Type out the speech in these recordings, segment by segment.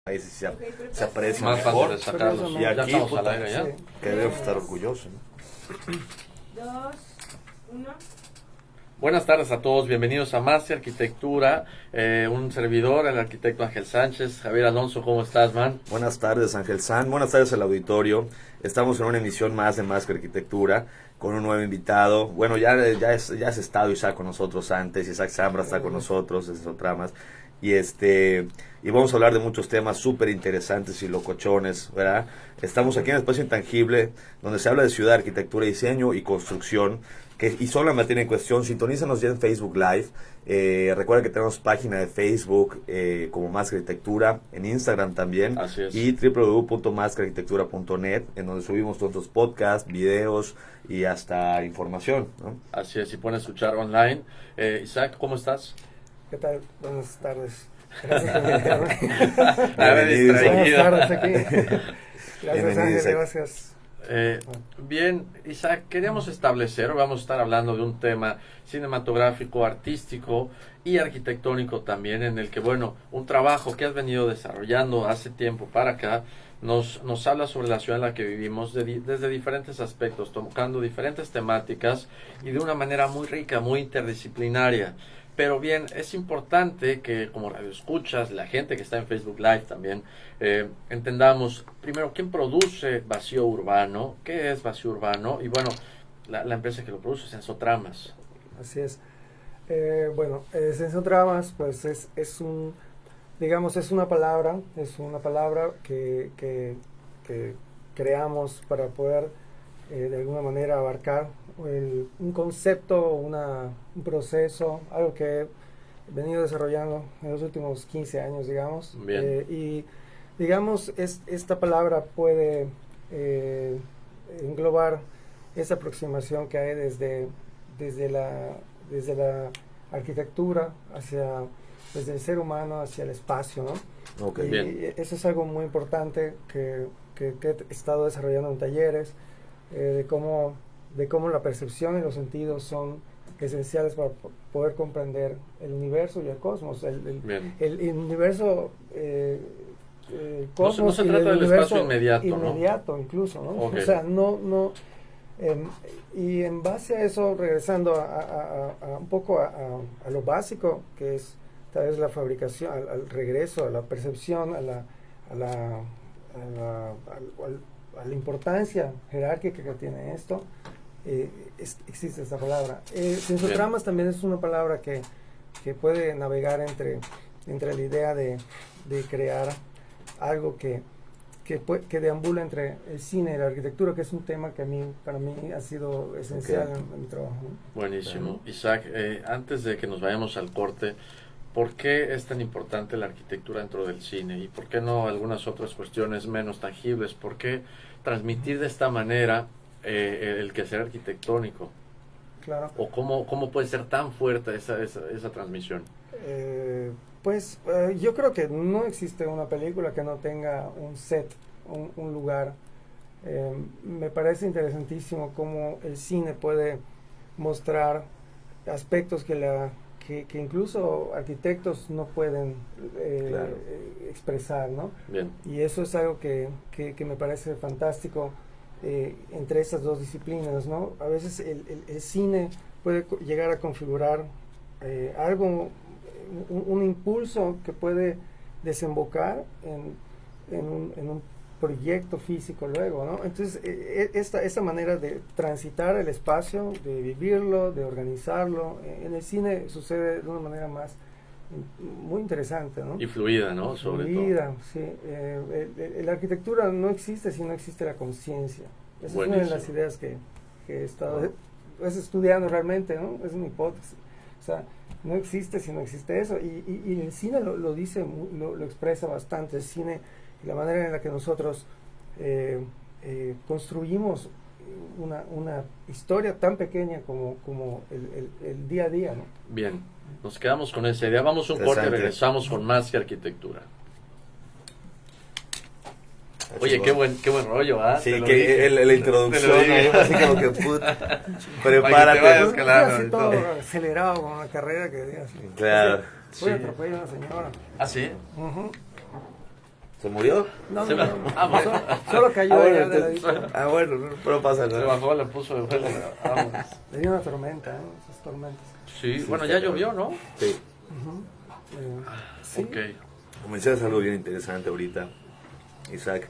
Ahí sí se aprecia Más fácil mejor. de sacarlos. Y Ya aquí, estamos al puta, aire, ¿ya? Sí. que debemos estar orgullosos, ¿no? 2, 1. Buenas tardes a todos, bienvenidos a Más que Arquitectura. Un servidor, el arquitecto Ángel Sánchez. Javier Alonso, ¿cómo estás, man? Buenas tardes, Ángel San. Buenas tardes al auditorio. Estamos en una emisión más de Más que Arquitectura con un nuevo invitado. Bueno, ya has estado Isaac con nosotros antes. Isaac Zambra está con nosotros en Sotramas. Y vamos a hablar de muchos temas súper interesantes y locochones, ¿verdad? Estamos aquí en el Espacio Intangible, donde se habla de ciudad, arquitectura, diseño y construcción, y son la materia en cuestión. Sintonízanos ya en Facebook Live. Recuerda que tenemos página de Facebook como Más que Arquitectura, en Instagram también. Así es. Y www.masquearquitectura.net, en donde subimos todos los podcasts, videos y hasta información, ¿no? Así es, si pueden escuchar online. Isaac, ¿cómo estás? ¿Qué tal? Buenas tardes. Gracias por invitarme. Bienvenido, distraído. Buenas tardes aquí. Gracias, Bienvenido, Ángel, Isaac. gracias. Bien, Isaac, queríamos establecer, vamos a estar hablando de un tema cinematográfico, artístico y arquitectónico también, en el que, bueno, un trabajo que has venido desarrollando hace tiempo para acá, nos habla sobre la ciudad en la que vivimos desde diferentes aspectos, tocando diferentes temáticas y de una manera muy rica, muy interdisciplinaria. Pero bien, es importante que como radioescuchas, la gente que está en Facebook Live también, entendamos primero quién produce Vacío Urbano, qué es Vacío Urbano, y bueno, la empresa que lo produce es Sensotramas. Así es. Bueno, Sensotramas, pues es un, digamos, es una palabra que creamos para poder de alguna manera abarcar un concepto, un proceso, algo que he venido desarrollando en los últimos 15 años, digamos. Bien. Y digamos, esta palabra puede englobar esa aproximación que hay desde la arquitectura desde el ser humano hacia el espacio, ¿no? Ok, Y bien. eso es algo muy importante que he estado desarrollando en talleres, de cómo la percepción y los sentidos son esenciales para poder comprender el universo y el cosmos. Bien. El universo, No se y trata el del universo espacio inmediato, ¿no? incluso, ¿no? Ok. O sea, y en base a eso, regresando a un poco a lo básico, que es tal vez la fabricación, al regreso, a la percepción, a la importancia jerárquica que tiene esto, existe esta palabra. Sensotramas también es una palabra que puede navegar entre la idea de crear algo que deambula entre el cine y la arquitectura, que es un tema que para mí ha sido esencial en mi trabajo, ¿no? Buenísimo. Isaac, antes de que nos vayamos al corte, ¿por qué es tan importante la arquitectura dentro del cine? ¿Y por qué no algunas otras cuestiones menos tangibles? ¿Por qué transmitir de esta manera el quehacer arquitectónico? Claro. ¿O cómo puede ser tan fuerte esa transmisión? Yo creo que no existe una película que no tenga un set, un lugar. Me parece interesantísimo cómo el cine puede mostrar aspectos que incluso arquitectos no pueden Claro. expresar, ¿no? Bien. Y eso es algo que me parece fantástico entre estas dos disciplinas, ¿no? A veces el cine puede llegar a configurar algo, un impulso que puede desembocar en un proyecto físico luego, ¿no? Entonces, esta manera de transitar el espacio, de vivirlo, de organizarlo, en el cine sucede de una manera muy interesante, ¿no? Y fluida, ¿no? Sobre Fluida, sí. La arquitectura no existe si no existe la conciencia. Esa es una de las ideas que he estado estudiando realmente, ¿no? Es una hipótesis. O sea, no existe si no existe eso. Y el cine lo dice, lo expresa bastante. El cine y la manera en la que nosotros construimos una historia tan pequeña como el día a día, ¿no? Bien. Nos quedamos con esa idea. Vamos a un corte y Interesante. regresamos con Más que Arquitectura. Oye, qué buen rollo, ¿ah? Sí, Te lo que dije. la introducción, Te lo dije. ahí, así como que puta, Para que te prepárate. vayas calando Así y todo todo. acelerado con la carrera que digas. Claro. Voy a Sí. atropellar a una señora. ¿Ah, sí? Ujú. ¿Se murió? No, Se no, va- no, Ah, bueno. solo cayó bueno, allá de la entonces- bueno, no pasa Se nada. bajó, le puso de vuelta. Vámonos. Le dio una tormenta, ¿no? Esas tormentas. Sí, Sí, bueno, está ya llovió, ¿no? Sí. Sí. Ok. Mencionas algo bien interesante ahorita, Isaac,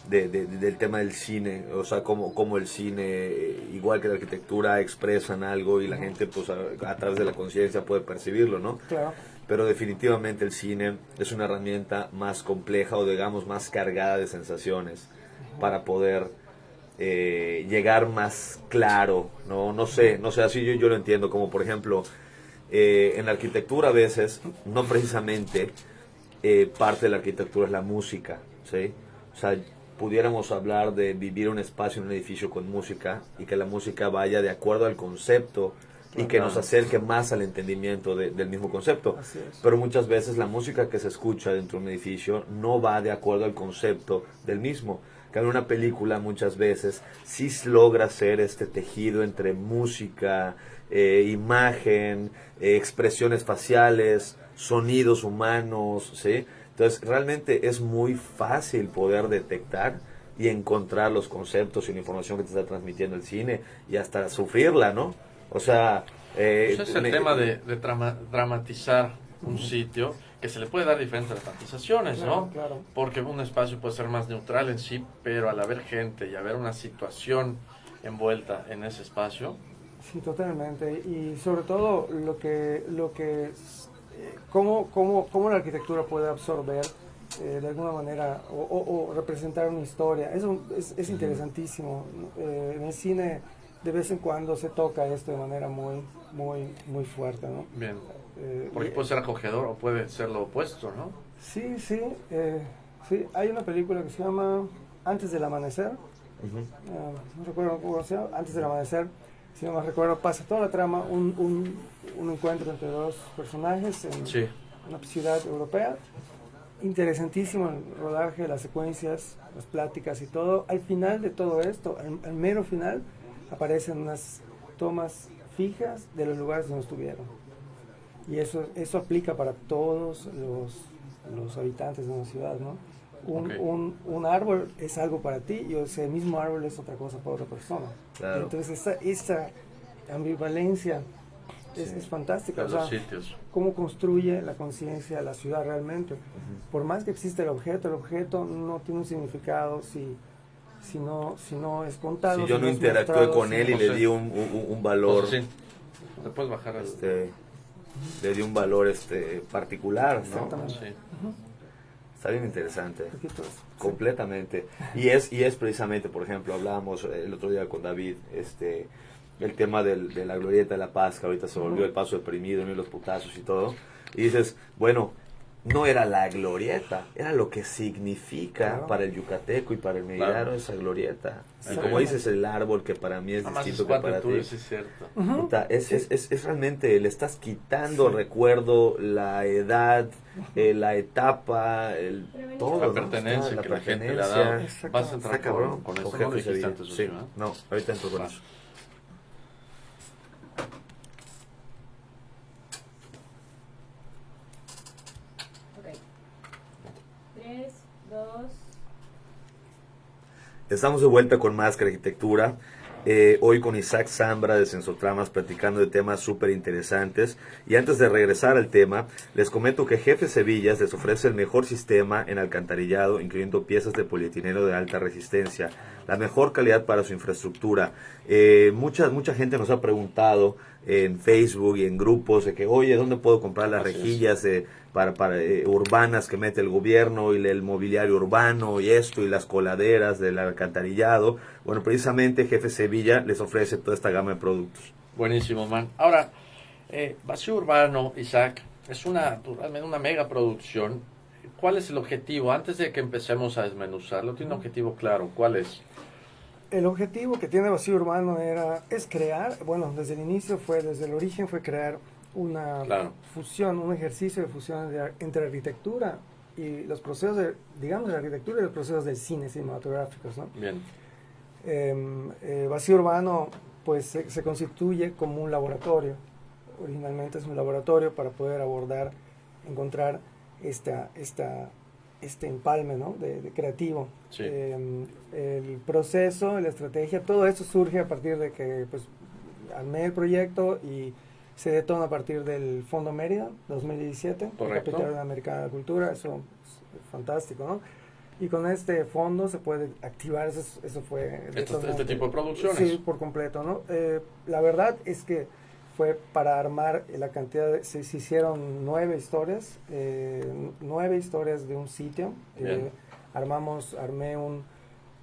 del tema del cine, o sea, cómo el cine, igual que la arquitectura, expresan algo y la gente, pues, a través de la conciencia puede percibirlo, ¿no? Claro. Pero definitivamente el cine es una herramienta más compleja o, digamos, más cargada de sensaciones para poder llegar más claro, ¿no? No sé, así yo lo entiendo, como por ejemplo, en la arquitectura a veces, no precisamente parte de la arquitectura es la música, ¿sí? O sea, pudiéramos hablar de vivir un espacio en un edificio con música y que la música vaya de acuerdo al concepto y que nos acerque más al entendimiento del mismo concepto. Así es. Pero muchas veces la música que se escucha dentro de un edificio no va de acuerdo al concepto del mismo. Que en una película muchas veces sí logra hacer este tejido entre música, imagen, expresiones faciales, sonidos humanos, ¿sí? Entonces realmente es muy fácil poder detectar y encontrar los conceptos y la información que te está transmitiendo el cine y hasta sufrirla, ¿no? O sea... Ese es el tema de dramatizar un sitio, que se le puede dar diferentes dramatizaciones, Claro, ¿no? claro. Porque un espacio puede ser más neutral en sí, pero al haber gente y haber una situación envuelta en ese espacio, Sí, totalmente. Y sobre todo cómo la arquitectura puede absorber de alguna manera o representar una historia. Eso es interesantísimo. En el cine de vez en cuando se toca esto de manera muy fuerte, ¿no? bien, Eh, porque y- puede ser acogedor o puede ser lo opuesto, ¿no? Sí, sí, sí. Hay una película que se llama Antes del amanecer. No recuerdo cómo se llama, Antes del amanecer, si no me recuerdo, pasa toda la trama, un encuentro entre dos personajes en Sí, una ciudad europea. Interesantísimo el rodaje, las secuencias, las pláticas y todo. Al final de todo esto, al mero final, aparecen unas tomas fijas de los lugares donde estuvieron. Y eso aplica para todos los habitantes de una ciudad, ¿no? Ok. Un árbol es algo para ti y ese mismo árbol es otra cosa para otra persona. Claro. Entonces esa ambivalencia es fantástica. de O sea, los sitios. cómo construye la conciencia la ciudad realmente. Por más que existe el objeto no tiene un significado si no es contado. Si yo no es interactué mostrado, con él y José. le di un valor, Entonces, sí, le puedes bajar el... le di un valor particular, ¿no? Exactamente. Sí. Está bien interesante. Un poquito eso. Completamente. Y es precisamente, por ejemplo, hablábamos el otro día con David, el tema de la glorieta de la paz, que ahorita se volvió el paso deprimido, ¿no? Y los putazos y todo. Y dices, bueno, no era la glorieta, era lo que significa Claro. para el yucateco y para el mexicano Claro. esa glorieta. Y Sí. como dices, el árbol que para mí es Además es distinto que para cuatro ti. sí es cierto. Puta, es realmente, le estás quitando recuerdo, la edad, la etapa, todo. La ¿no? pertenencia Está que la gente le ha pertenencia. dado. Exacto. Vas a entrar Está cabrón. con eso, Con no lo Jefe dijiste Sevilla. antes, Sí, Socio, ¿no? no, ahorita entro con Va. eso. Ok. 3, 2. Estamos de vuelta con Más que Arquitectura. Hoy con Isaac Zambra de Sensotramas platicando de temas súper interesantes. Y antes de regresar al tema, les comento que Jefe Sevillas les ofrece el mejor sistema en alcantarillado, incluyendo piezas de polietileno de alta resistencia, la mejor calidad para su infraestructura. Mucha gente nos ha preguntado en Facebook y en grupos de que, oye, ¿dónde puedo comprar las Así es. rejillas para urbanas que mete el gobierno y el mobiliario urbano y esto y las coladeras del alcantarillado? Bueno, precisamente Jefe Sevilla les ofrece toda esta gama de productos. Buenísimo, man. Ahora, Vacío Urbano, Isaac, es realmente una mega producción. ¿Cuál es el objetivo? Antes de que empecemos a desmenuzarlo, tiene un objetivo claro. ¿Cuál es? El objetivo que tiene Vacío Urbano es crear, bueno, desde el origen fue crear una Claro. fusión, un ejercicio de fusión entre arquitectura y los procesos de la arquitectura y los procesos del cine cinematográficos, ¿no? Bien. Vacío Urbano pues se constituye como un laboratorio. Originalmente es un laboratorio para poder encontrar esta este empalme, ¿no? De creativo. Sí. El proceso, la estrategia, todo eso surge a partir de que pues armé el proyecto y se detona a partir del Fondo Mérida 2017, el Correcto. Capital Americana de Cultura, eso es fantástico, ¿no? Y con este fondo se puede activar, eso fue... Este tipo de producciones. Sí, por completo, ¿no? La verdad es que fue para armar la cantidad se hicieron 9 historias, 9 historias de un sitio. Armé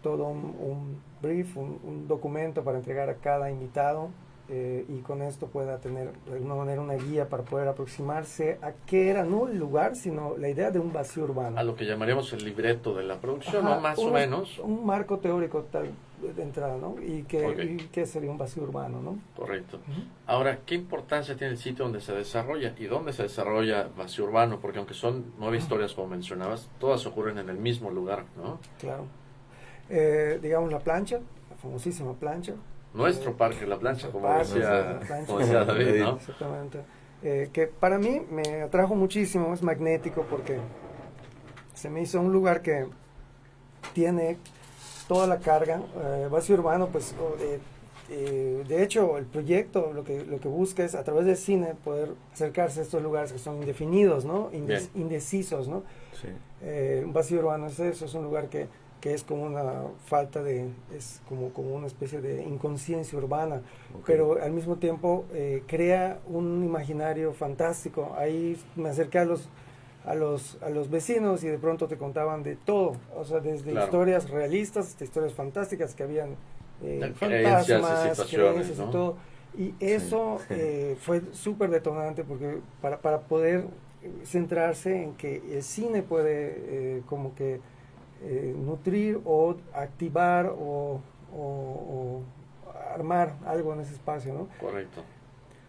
todo un brief, un documento para entregar a cada invitado, y con esto pueda tener de alguna manera una guía para poder aproximarse a qué era, no el lugar, sino la idea de un vacío urbano. A lo que llamaríamos el libreto de la producción, Ajá, ¿no? Más o menos. Un marco teórico tal de entrada, ¿no? Y qué sería un vacío urbano, ¿no? Correcto. Ahora, ¿qué importancia tiene el sitio donde se desarrolla y dónde se desarrolla Vacío Urbano? Porque aunque son 9 historias, como mencionabas, todas ocurren en el mismo lugar, ¿no? Claro. Digamos la plancha, la famosísima plancha. Nuestro parque, la plancha, como Parque, decía, la plancha. como decía David, ¿no? Exactamente. Que para mí me atrajo muchísimo, es magnético porque se me hizo un lugar que tiene toda la carga. Vacío Urbano, pues de hecho el proyecto lo que busca es a través del cine poder acercarse a estos lugares que son indefinidos, ¿no? Indecisos, ¿no? Sí. Un vacío urbano es eso, es un lugar que es como una falta es como una especie de inconsciencia urbana, pero al mismo tiempo crea un imaginario fantástico. Ahí me acerqué a los vecinos y de pronto te contaban de todo, o sea, desde historias realistas hasta historias fantásticas que habían fantasmas, creencias, ¿no? Y todo. Y eso fue súper detonante porque para poder centrarse en que el cine puede como que nutrir o activar o armar algo en ese espacio, ¿no? Correcto.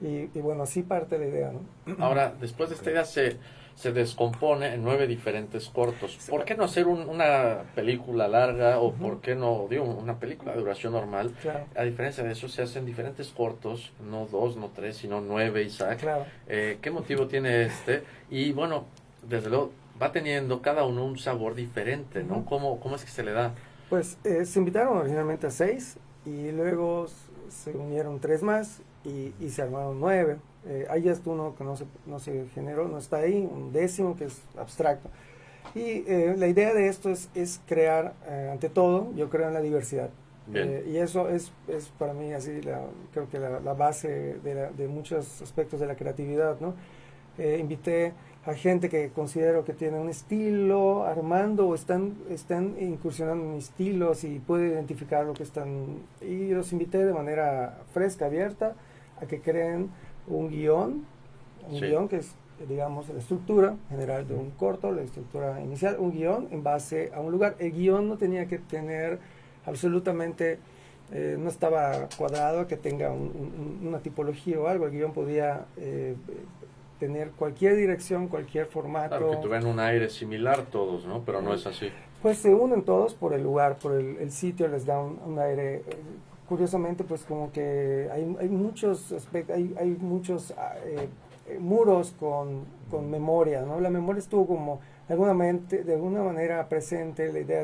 Y bueno, así parte la idea, ¿no? Ahora, después de esta idea se descompone en 9 diferentes cortos. ¿Por qué no hacer una película larga o por qué no, digo, una película de duración normal? Claro. A diferencia de eso, se hacen diferentes cortos, no 2, no 3, sino 9, Isaac. Claro. ¿Qué motivo tiene este? Y bueno, desde luego, va teniendo cada uno un sabor diferente, ¿no? ¿Cómo es que se le da? Pues se invitaron originalmente a 6 y luego se unieron 3 más y se armaron 9. Hay hasta uno que no se generó, no está ahí, un 10º que es abstracto. Y la idea de esto es crear, ante todo, yo creo en la diversidad. Y eso es para mí así, creo que la base de muchos aspectos de la creatividad, ¿no? Invité a gente que considero que tiene un estilo armando o están incursionando en estilos y puede identificar lo que están, y los invité de manera fresca, abierta, a que creen un guión que es, digamos, la estructura general de un corto, la estructura inicial, un guión en base a un lugar. El guión no tenía que tener absolutamente, no estaba cuadrado, que tenga una tipología o algo. El guión podía tener cualquier dirección, cualquier formato. Claro, que tuvieran un aire similar todos, ¿no? Pero no es así. Pues se unen todos por el lugar, por el sitio, les da un aire. Curiosamente, pues como que hay muchos aspectos, hay muchos muros con memoria, ¿no? La memoria estuvo como de alguna manera presente, la idea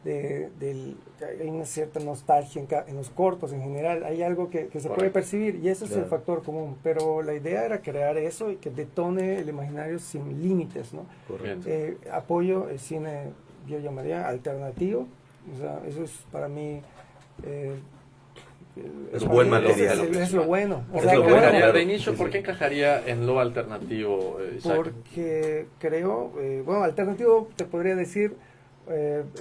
hay una cierta nostalgia en los cortos en general, hay algo que se puede percibir y ese es el factor común, pero la idea era crear eso y que detone el imaginario sin límites, ¿no? Apoyo el cine, yo llamaría alternativo, o sea, eso es para mí es buen material. Es lo bueno. De inicio, ¿por qué encajaría en lo alternativo, Isaac? Porque creo, bueno, alternativo te podría decir,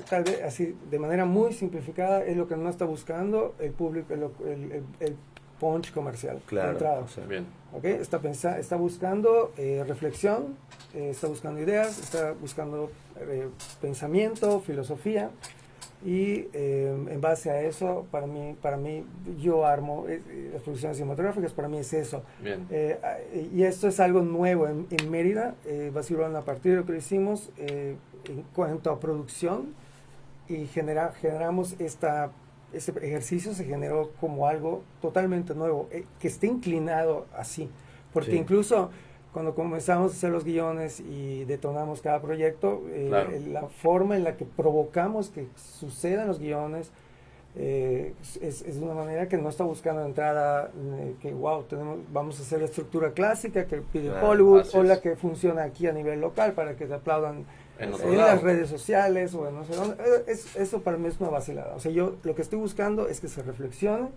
tal vez así, de manera muy simplificada, es lo que no está buscando el público, el punch comercial. Claro. Entrada. Bien. ¿Okay? Está buscando reflexión, está buscando ideas, está buscando pensamiento, filosofía. Y en base a eso, para mí yo armo las producciones cinematográficas, para mí es eso. Bien. Y esto es algo nuevo en Mérida, Vacío Urbano, a partir de lo que hicimos en cuanto a producción, y generamos ese ejercicio se generó como algo totalmente nuevo, que esté inclinado así, porque incluso cuando comenzamos a hacer los guiones y detonamos cada proyecto, Claro. la forma en la que provocamos que sucedan los guiones es de una manera que no está buscando de entrada que wow, vamos a hacer la estructura clásica que pide Claro, Hollywood así o la es. que funciona aquí a nivel local para que te aplaudan En otro en lado. las redes sociales o en no sé dónde. Eso para mí es una vacilada. O sea, yo lo que estoy buscando es que se reflexione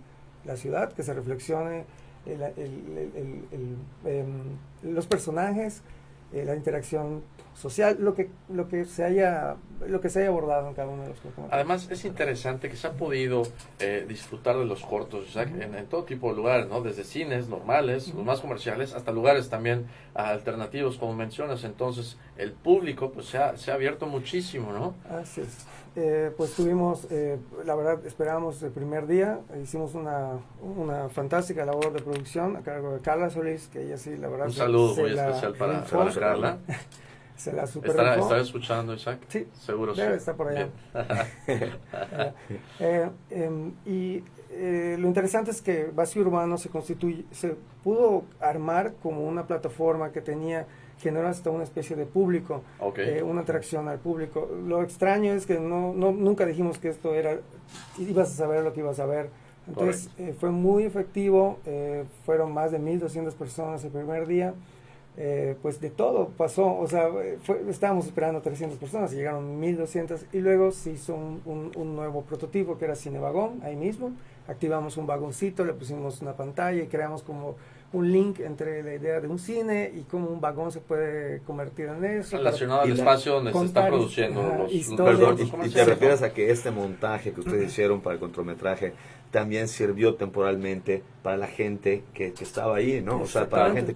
la ciudad, que se reflexione los personajes, la interacción social, lo que se haya abordado en cada uno de los cortometrajes. Además, es interesante que se ha podido disfrutar de los cortos, Isaac, en todo tipo de lugares, ¿no? Desde cines normales, los más comerciales, hasta lugares también alternativos, como mencionas. Entonces, el público pues se ha abierto muchísimo, ¿no? Así es. Pues tuvimos, la verdad, esperábamos el primer día, hicimos una fantástica labor de producción a cargo de Carla Solís, que ella sí, la verdad, Un saludo se muy la especial para rifó, Carla. se la super ¿Estará rifó. escuchando, Isaac? Sí, Seguro debe sí. estar por allá. Bien. Lo interesante es que Vacío Urbano se pudo armar como una plataforma que generó hasta una especie de público, Ok. una atracción al público. Lo extraño es que nunca dijimos que esto ibas a saber lo que ibas a ver. Entonces fue muy efectivo, fueron más de 1,200 personas el primer día. Pues de todo pasó, o sea, estábamos esperando 300 personas y llegaron 1,200 y luego se hizo un nuevo prototipo que era Cinevagón, ahí mismo, activamos un vagoncito, le pusimos una pantalla y creamos como un link entre la idea de un cine y cómo un vagón se puede convertir en eso. Relacionado al Y la- espacio donde se está contar produciendo los historias. Perdón, cortos y te comerciales, ¿no? refieres a que este montaje que ustedes hicieron para el cortometraje también sirvió temporalmente para la gente que estaba ahí, ¿no? O sea, para la gente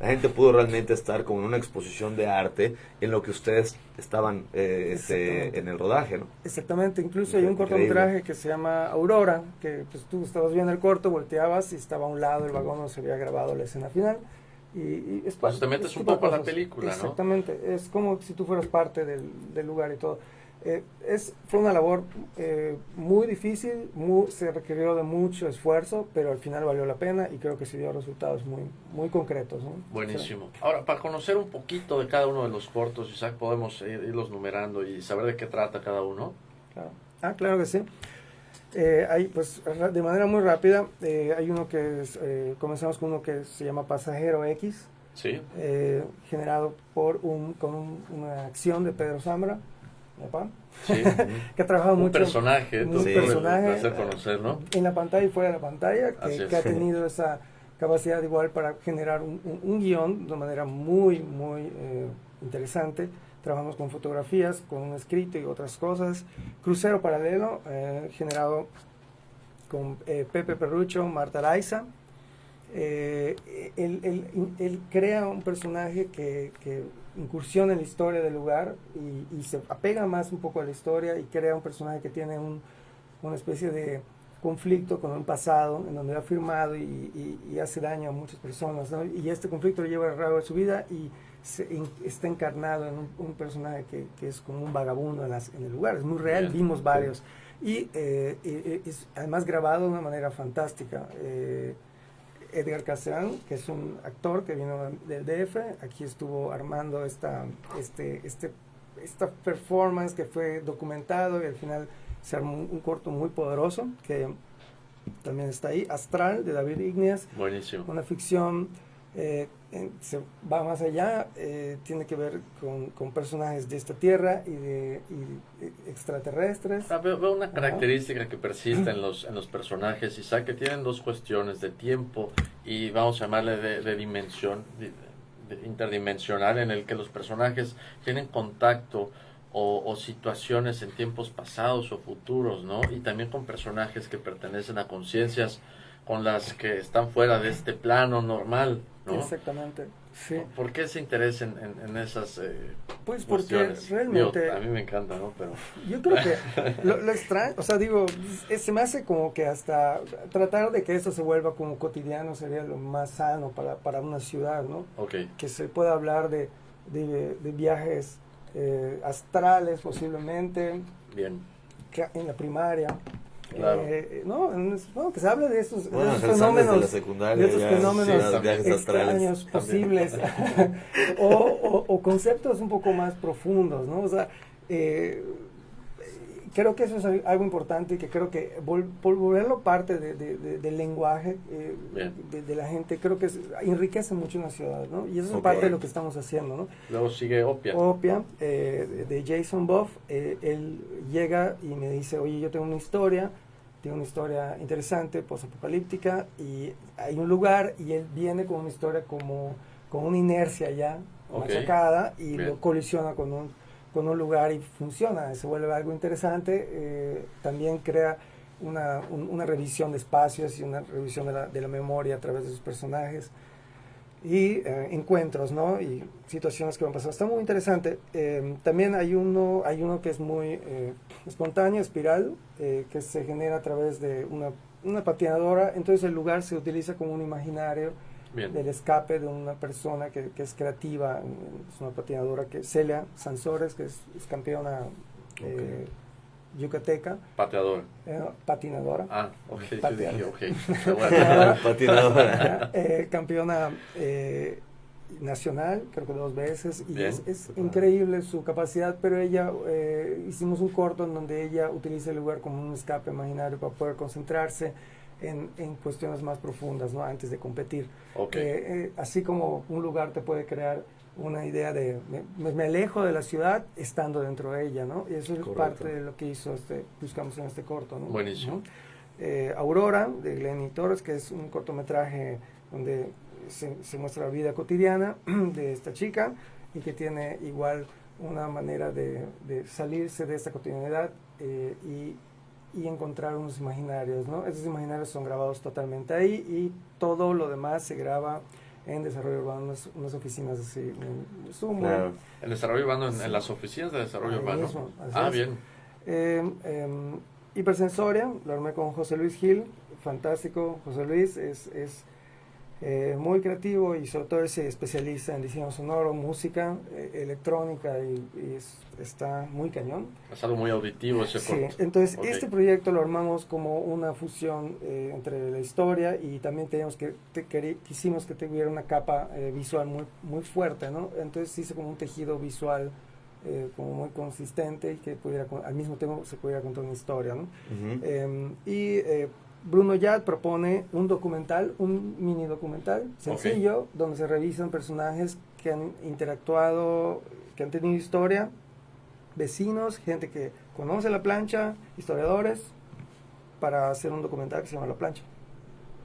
la gente pudo realmente estar como en una exposición de arte en lo que ustedes estaban Exactamente. en el rodaje, ¿no? Exactamente, incluso hay un Increíble. cortometraje que se llama Aurora, que pues tú estabas viendo el corto, volteabas y estaba a un lado el vagón donde se había grabado la escena final. Y es Pues te metes este un tipo de poco a la cosas. película, ¿no? Exactamente, es como si tú fueras parte del lugar y todo. Fue una labor muy difícil, se requirió de mucho esfuerzo, pero al final valió la pena y creo que se dio resultados muy, muy concretos, ¿no? Buenísimo. Ahora, para conocer un poquito de cada uno de los cortos, Isaac, podemos irlos numerando y saber de qué trata cada uno. Claro. Claro que sí. Hay, pues, de manera muy rápida, hay uno comenzamos con uno que se llama Pasajero X, Sí. generado con una acción de Pedro Zambra, mi papá, Sí. que ha trabajado Un mucho personaje, un entonces, personaje, un placer conocer, ¿no? en la pantalla y fuera de la pantalla, Así es. que ha tenido esa capacidad igual para generar un guión de manera muy, muy interesante. Trabajamos con fotografías, con un escrito y otras cosas. Crucero Paralelo, generado con Pepe Perrucho, Marta Araiza. Él crea un personaje que incursiona en la historia del lugar y se apega más un poco a la historia y crea un personaje que tiene una especie de conflicto con un pasado en donde ha firmado y hace daño a muchas personas, ¿no? Y este conflicto lo lleva a lo largo de su vida y está encarnado en un personaje que es como un vagabundo en el lugar, es muy real, Bien. vimos varios y es además grabado de una manera fantástica. Edgar Castellán, que es un actor que vino del DF, aquí estuvo armando esta performance que fue documentado y al final se armó un corto muy poderoso que también está ahí, Astral, de David Igneas, Buenísimo. una ficción, se va más allá, tiene que ver con personajes de esta tierra y extraterrestres. Veo una característica que persiste en los personajes, Isaac, que tienen dos cuestiones de tiempo y vamos a llamarle de dimensión, de interdimensional, en el que los personajes tienen contacto o situaciones en tiempos pasados o futuros, ¿no? Y también con personajes que pertenecen a conciencias con las que están fuera de este plano normal, ¿no? Exactamente, sí. ¿Por qué ese interés en esas Pues porque cuestiones? realmente... Digo, a mí me encanta, ¿no? Pero Yo creo que lo extraño, o sea, digo, se me hace como que hasta tratar de que eso se vuelva como cotidiano sería lo más sano para una ciudad, ¿no? ok, Que se pueda hablar de viajes astrales posiblemente, bien. en la primaria, Claro. No, que se hable de estos, Bueno, de estos Ángel Sánchez de la fenómenos, secundaria, de estos ya, fenómenos sí, los viajes astrales. extraños posibles o conceptos un poco más profundos, ¿no? O sea, creo que eso es algo importante y que creo que volverlo parte del lenguaje de la gente, creo que enriquece mucho una ciudad, ¿no? Y eso es parte de lo que estamos haciendo, ¿no? Luego sigue Opia. Opia, de Jason Buff, él llega y me dice, oye, yo tengo una historia interesante, posapocalíptica, y hay un lugar, y él viene con una historia como con una inercia ya machacada, y Bien. lo colisiona con un lugar y funciona, se vuelve algo interesante. También crea una revisión de espacios y una revisión de la memoria a través de sus personajes y encuentros, ¿no? Y situaciones que van pasando. Está muy interesante. También hay uno que es muy espontáneo, espiral, que se genera a través de una patinadora. Entonces el lugar se utiliza como un imaginario Bien. del escape de una persona que es creativa. Es una patinadora que Celia Sansores, que es campeona yucateca, Pateador. patinadora. Ah, ok. Yo Pateador. dije, ok. Patinadora. Campeona nacional, creo que 2 veces, y Bien. es increíble su capacidad, pero ella, hicimos un corto en donde ella utiliza el lugar como un escape imaginario para poder concentrarse en cuestiones más profundas, ¿no? Antes de competir. Ok. Así como un lugar te puede crear una idea de me alejo de la ciudad estando dentro de ella, ¿no? Y eso es Correcto. parte de lo que buscamos en este corto, ¿no? Buenísimo. Aurora, de Glenny Torres, que es un cortometraje donde se muestra la vida cotidiana de esta chica y que tiene igual una manera de salirse de esta cotidianidad y encontrar unos imaginarios, ¿no? Esos imaginarios son grabados totalmente ahí y todo lo demás se graba en desarrollo urbano, unas oficinas así. Estuvo muy... Claro. El desarrollo urbano en las oficinas de desarrollo Ahí urbano. mismo, así es. Bien. Hipersensoria, lo armé con José Luis Gil, fantástico. José Luis es muy creativo y sobre todo él se especializa en diseño sonoro, música, electrónica y está muy cañón. Es algo muy auditivo ese Sí, corto. entonces Ok. este proyecto lo armamos como una fusión entre la historia y también quisimos que tuviera una capa visual muy fuerte, ¿no? Entonces hice como un tejido visual como muy consistente y que pudiera al mismo tiempo se pudiera contar una historia, ¿no? Ujú. Bruno Yad propone un documental, un mini documental sencillo, donde se revisan personajes que han interactuado, que han tenido historia, vecinos, gente que conoce la plancha, historiadores, para hacer un documental que se llama La Plancha.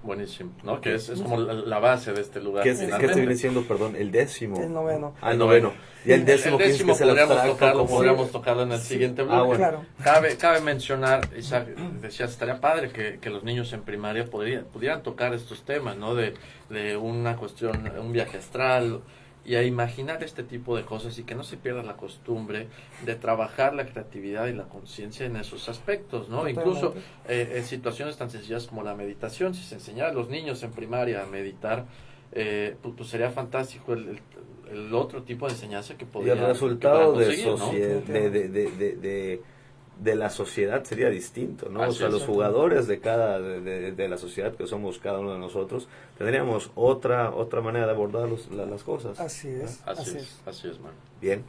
Buenísimo, ¿no? Que es como la base de este lugar. ¿Qué finalmente. viene siendo, perdón, el 10º? El 9º. Ah, el 9º. Y el 10º, El 10º que podríamos tocarlo en el siguiente bloque. bueno. Claro. Cabe mencionar, Isaac, decías, estaría padre que los niños en primaria pudieran tocar estos temas, ¿no? De una cuestión, un viaje astral, y a imaginar este tipo de cosas y que no se pierda la costumbre de trabajar la creatividad y la conciencia en esos aspectos, ¿no? Totalmente. Incluso en situaciones tan sencillas como la meditación, si se enseñara a los niños en primaria a meditar, pues sería fantástico el otro tipo de enseñanza que Y podría el resultado que de, puedan conseguir, ¿no? de la sociedad sería distinto, ¿no? Así O sea, es. los jugadores de la sociedad que somos cada uno de nosotros, tendríamos otra manera de abordar las cosas. Así es. Así es, man. Bien,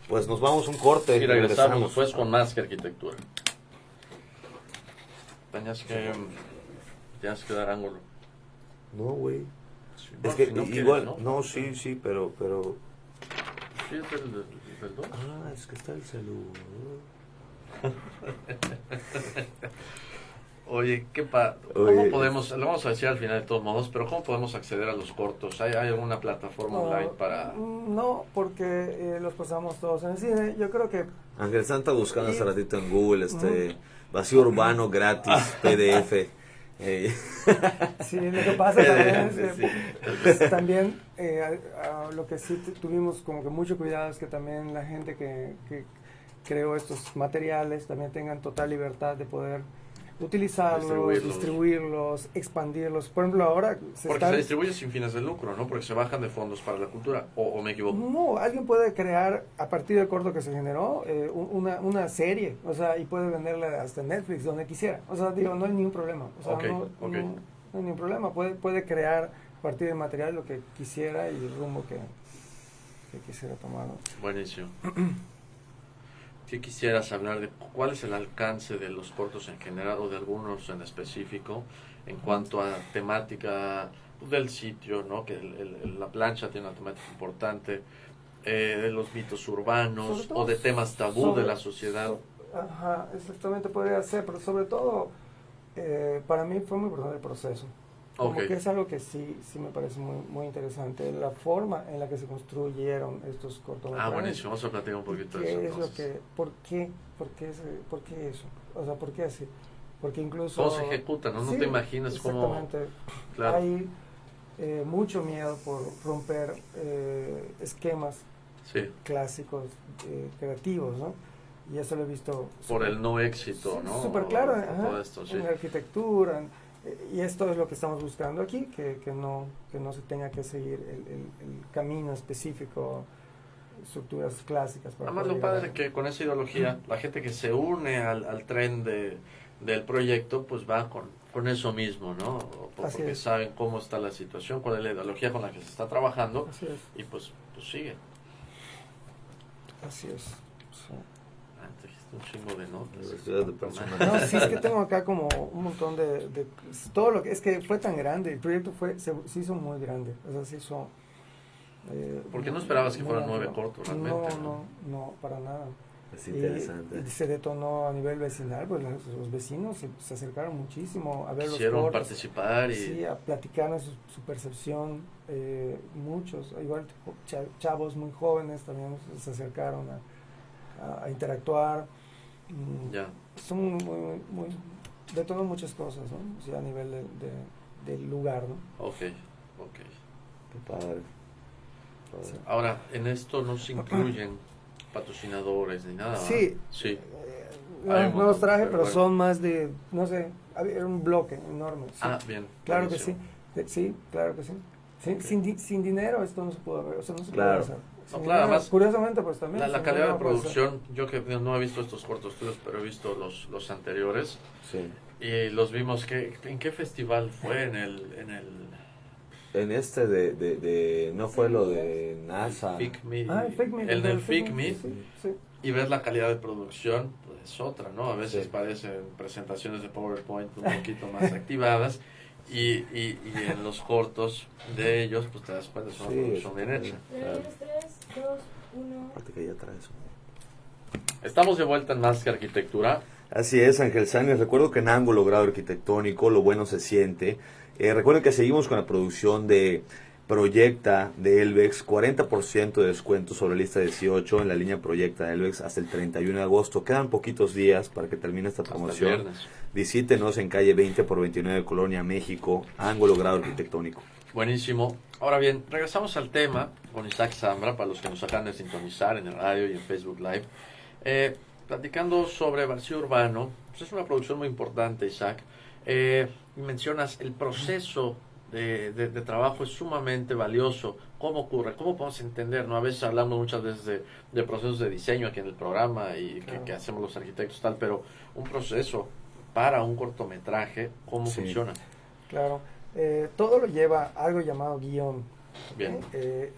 pues nos vamos a un corte Y regresamos después con más que arquitectura. Tenías que dar ángulo. No, güey. Sí, Es bueno, que si no quieres, igual, ¿no? no, sí, pero... Sí, es del 2. Ah, es que está el celular. Oye, ¿cómo Oye. podemos, lo vamos a decir al final de todos modos, pero cómo podemos acceder a los cortos? ¿Hay alguna plataforma online para...? No, porque los pasamos todos en el cine. Yo creo que Ángel Santa buscando hace ratito en Google, vacío urbano gratis, PDF. sí, lo que pasa también es Sí. pues, también lo que sí tuvimos como que mucho cuidado es que también la gente que creó estos materiales también tengan total libertad de poder utilizarlos, distribuirlos, expandirlos. Por ejemplo, ahora se distribuye sin fines de lucro, ¿no? Porque se bajan de fondos para la cultura, o me equivoco. No, alguien puede crear a partir del corto que se generó una serie, o sea, y puede venderla hasta en Netflix, donde quisiera. O sea, digo, no hay ningún problema. O sea, no hay ningún problema. Puede crear a partir del material lo que quisiera y el rumbo que quisiera tomar, ¿no? Buenísimo. ¿Qué quisieras hablar de cuál es el alcance de los cortos en general o de algunos en específico en cuanto a temática del sitio, ¿no? Que la plancha tiene una temática importante, de los mitos urbanos o de temas tabú de la sociedad? Ajá, exactamente, podría ser, pero sobre todo para mí fue muy importante el proceso. Como que es algo que sí me parece muy interesante, la forma en la que se construyeron estos cortometrajes. Buenísimo, vamos a platicar un poquito de eso. ¿Por qué eso? O sea, ¿por qué así? Porque incluso... ¿Cómo se ejecuta? No te imaginas cómo... Exactamente. Claro. Hay mucho miedo por romper esquemas clásicos, creativos, ¿no? Y eso lo he visto... Por el no éxito, ¿no? Súper claro, todo esto, en la arquitectura, y esto es lo que estamos buscando aquí, que no se tenga que seguir el camino específico, estructuras clásicas. Además lo padre que con esa ideología, la gente que se une al tren del proyecto, pues va con eso mismo, ¿no? Porque saben cómo está la situación, cuál es la ideología con la que se está trabajando, y pues sigue. Así es. Sí. Un chingo de notas. No, sí, es que tengo acá como un montón de todo lo que es que fue tan grande, el proyecto se hizo muy grande, o sea, se hizo ¿por qué no esperabas que fueran 9 cortos realmente? No, para nada. Es interesante. Y se detonó a nivel vecinal, pues los vecinos se acercaron muchísimo a ver quisieron los cortos, participar sí, a platicarnos su percepción, muchos, igual chavos muy jóvenes también se acercaron a interactuar. Ya. Son muy detonó muchas cosas, ¿no? O sea, a nivel del lugar, ¿no? Ok. Qué padre. Sí. Ahora, en esto no se incluyen patrocinadores ni nada. Sí. No los traje, pero son más de, no sé, era un bloque enorme. Sí. Bien. Claro buenísimo. que sí. Sí, claro que sí. Sí, sin dinero esto no se pudo ver, o sea, no se puede hacer. No, claro, además, curiosamente, pues también. La calidad de producción, yo que no he visto estos cortos tuyos, pero he visto los anteriores. Sí. Y los vimos, ¿en qué festival fue? En este no fue lo de NASA. Fake Me. Fake Me. El del Fake Me. Sí. Y ver la calidad de producción, pues es otra, ¿no? A veces parecen presentaciones de PowerPoint un poquito más activadas. Y en los cortos de ellos, pues te das cuenta, es una producción bien hecha. 3, 2, 1. Aparte que ya traes. Estamos de vuelta en Más que Arquitectura. Así es, Ángel Sánchez. Recuerdo que en ángulo grado arquitectónico lo bueno se siente. Recuerden que seguimos con la producción de Proyecta de Elvex, 40% de descuento sobre lista 18 en la línea Proyecta de Elvex hasta el 31 de agosto. Quedan poquitos días para que termine esta promoción. Visítenos en calle 20 por 29 Colonia, México, ángulo grado arquitectónico. Buenísimo. Ahora bien, regresamos al tema con Isaac Zambra, para los que nos acaban de sintonizar en el radio y en Facebook Live. Platicando sobre vacío urbano, pues es una producción muy importante, Isaac. Mencionas el proceso de trabajo es sumamente valioso. ¿Cómo ocurre? ¿Cómo podemos entender? ¿No? A veces hablamos muchas veces de procesos de diseño aquí en el programa y que hacemos los arquitectos tal, pero un proceso para un cortometraje, ¿cómo funciona? Claro, todo lo lleva algo llamado guión. Bien.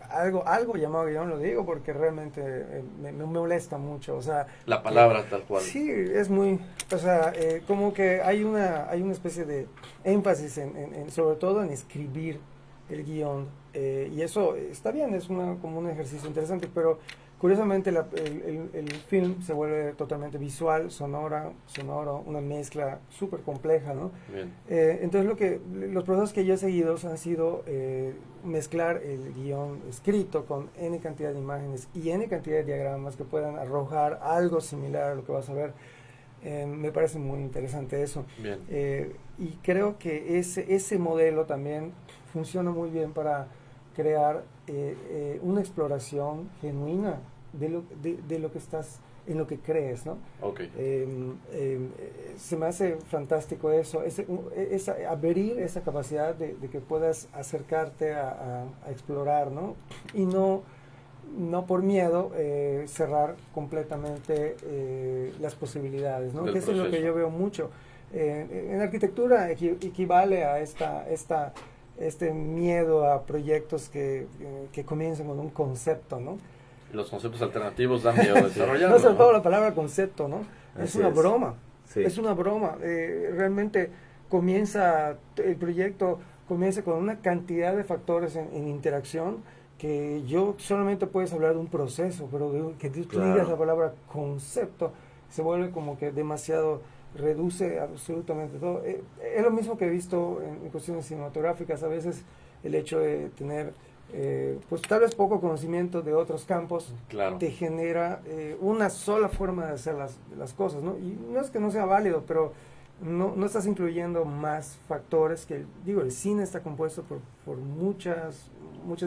Algo llamado guión, lo digo porque realmente me molesta mucho, o sea, la palabra tal cual. Sí, es muy, o sea, como que hay una especie de énfasis sobre todo en escribir el guión, y eso está bien, es como un ejercicio interesante, pero curiosamente el film se vuelve totalmente visual, sonoro, una mezcla súper compleja, ¿no? Bien. Entonces los procesos que yo he seguido han sido mezclar el guión escrito con N cantidad de imágenes y N cantidad de diagramas que puedan arrojar algo similar a lo que vas a ver. Me parece muy interesante eso. Bien. Y creo que ese modelo también funciona muy bien para crear una exploración genuina de lo que estás en lo que crees, ¿no? Ok. Se me hace fantástico eso, abrir esa capacidad de que puedas acercarte a explorar, ¿no? Y no por miedo cerrar completamente las posibilidades, ¿no? Del Que eso es lo que proceso. yo veo mucho. En arquitectura equivale a este miedo a proyectos que comiencen con un concepto, ¿no? Los conceptos alternativos dan miedo a desarrollarlo, No, sobre todo ¿no? la palabra concepto, ¿no? Es Así una es. broma. Sí. Es una broma. Realmente el proyecto comienza con una cantidad de factores en interacción que yo solamente puedes hablar de un proceso, pero que tú Claro. digas la palabra concepto se vuelve como que demasiado, reduce absolutamente todo. Es lo mismo que he visto en cuestiones cinematográficas, a veces el hecho de tener pues tal vez poco conocimiento de otros campos Claro. te genera una sola forma de hacer las cosas, ¿no? Y no es que no sea válido, pero no estás incluyendo más factores que, digo, el cine está compuesto por muchas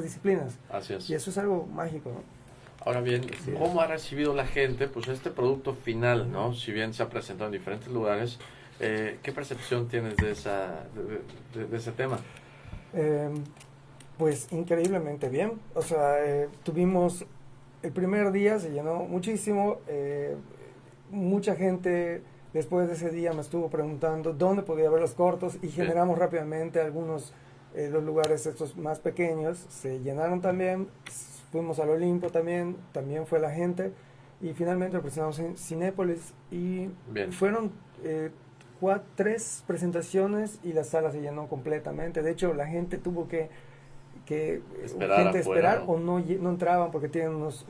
disciplinas Así es. y eso es algo mágico, ¿no? Ahora bien, Así es. ¿cómo ha recibido la gente pues este producto final, ¿no? Si bien se ha presentado en diferentes lugares, ¿qué percepción tienes de de ese tema? Pues increíblemente bien, o sea, tuvimos, el primer día se llenó muchísimo, mucha gente después de ese día me estuvo preguntando dónde podía ver los cortos y generamos rápidamente algunos, los lugares estos más pequeños, se llenaron también, fuimos al Olimpo también fue la gente y finalmente lo presentamos en Cinépolis y Bien. fueron 3 presentaciones y la sala se llenó completamente, de hecho la gente tuvo que Esperar afuera, ¿no? o no entraban porque tienen unos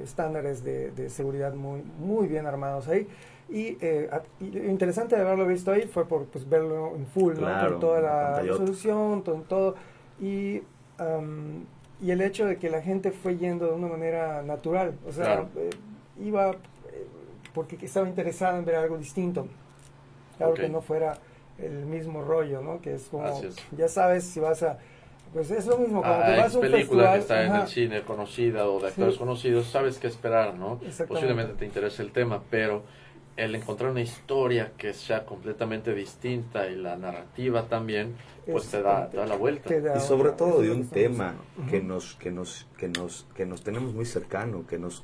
estándares de seguridad muy bien armados ahí y lo interesante de haberlo visto ahí fue por pues, verlo en full, ¿no? Claro, Por toda en la pantallota. resolución, todo y el hecho de que la gente fue yendo de una manera natural, o sea, Claro. iba porque estaba interesada en ver algo distinto, claro Ok. que no fuera el mismo rollo, ¿no? Que es como, Así es. ya sabes si vas a, pues es lo mismo, como que A vas X a un película que festival, está en ajá, el cine conocida o de actores Sí. conocidos, sabes qué esperar, ¿no? Exactamente. Posiblemente te interese el tema, pero el encontrar una historia que sea completamente distinta y la narrativa también, pues Es- te da la vuelta. te da Y sobre otra- todo eso de es lo un que estamos tema buscando. Ujú. que nos tenemos muy cercano, que nos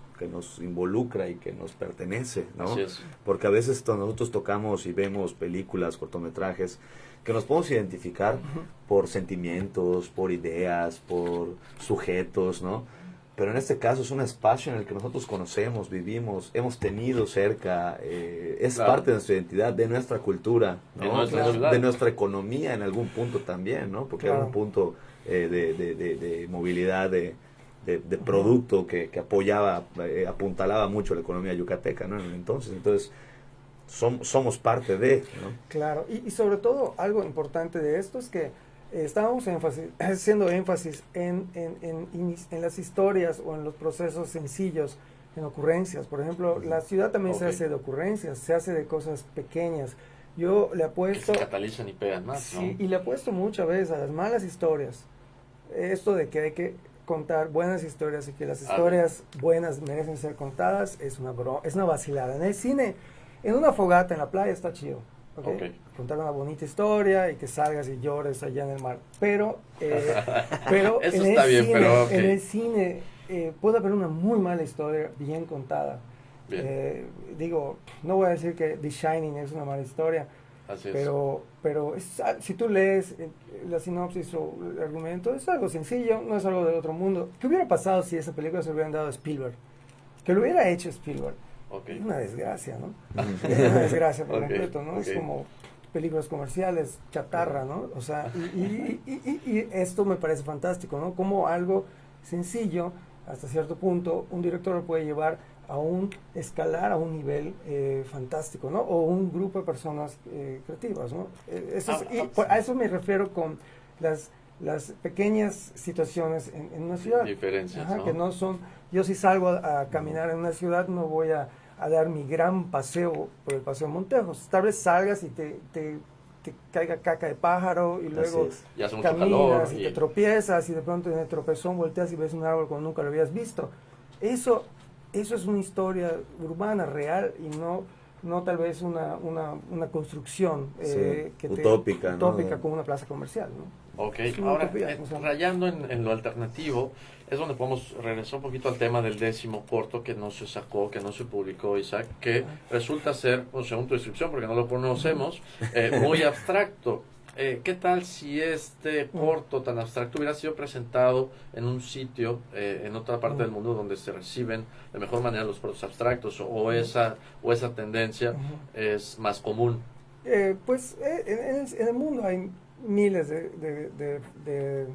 involucra y que nos pertenece, ¿no? Así es. Porque a veces nosotros tocamos y vemos películas, cortometrajes, que nos podemos identificar por sentimientos, por ideas, por sujetos, ¿no? Pero en este caso es un espacio en el que nosotros conocemos, vivimos, hemos tenido cerca, es Claro. parte de nuestra identidad, de nuestra cultura, De ¿no? nuestra Claro. ciudad. De nuestra economía en algún punto también, ¿no? Porque Claro. era un punto de movilidad, de producto que apoyaba, apuntalaba mucho la economía yucateca, ¿no? Entonces somos parte de, ¿no? Claro, y sobre todo algo importante de esto es que estábamos haciendo énfasis en las historias o en los procesos sencillos, en ocurrencias. Por ejemplo, la ciudad también se Ok. hace de ocurrencias, se hace de cosas pequeñas. Yo le Que apuesto, se catalizan y pegan más, sí, ¿no? y le apuesto muchas veces a las malas historias. Esto de que hay que contar buenas historias y que las historias buenas merecen ser contadas es es una vacilada. En el cine, en una fogata en la playa está chido, ¿ok? Ok. Contar una bonita historia y que salgas y llores allá en el mar. Pero Eso en está el bien, cine, pero ok. en el cine puede haber una muy mala historia bien contada. Bien. Digo, no voy a decir que The Shining es una mala historia, Así es. pero si tú lees la sinopsis o el argumento, es algo sencillo, no es algo del otro mundo. ¿Qué hubiera pasado si esa película se lo hubieran dado a Spielberg? Que lo hubiera hecho Spielberg. Ok. Es una desgracia, ¿no? Es una desgracia por Ok, completo, ¿no? ok. Es como películas comerciales, chatarra, ¿no? O sea, y esto me parece fantástico, ¿no? Como algo sencillo, hasta cierto punto, un director lo puede llevar escalar a un nivel fantástico, ¿no? O un grupo de personas creativas, ¿no? A eso me refiero con las pequeñas situaciones en una ciudad. Diferencias, Ajá, ¿no? que no son, yo si salgo a caminar en una ciudad no voy a dar mi gran paseo por el Paseo Montejos. Tal vez salgas y te caiga caca de pájaro y luego es. Ya hace mucho calor. caminas y te tropiezas y de pronto en el tropezón volteas y ves un árbol como nunca lo habías visto. Eso eso es una historia urbana, real, y no tal vez una construcción utópica, utópica ¿no? como una plaza comercial, ¿no? Ok, Es una ahora utopía, o sea. rayando en lo alternativo, es donde podemos regresar un poquito al tema del 10º corto que no se sacó, que no se publicó, Isaac, que resulta ser, según tu descripción, porque no lo conocemos, muy abstracto. ¿Qué tal si este corto tan abstracto hubiera sido presentado en un sitio, en otra parte del mundo, donde se reciben de mejor manera los cortos abstractos, o esa tendencia es más común? Pues en el mundo hay miles de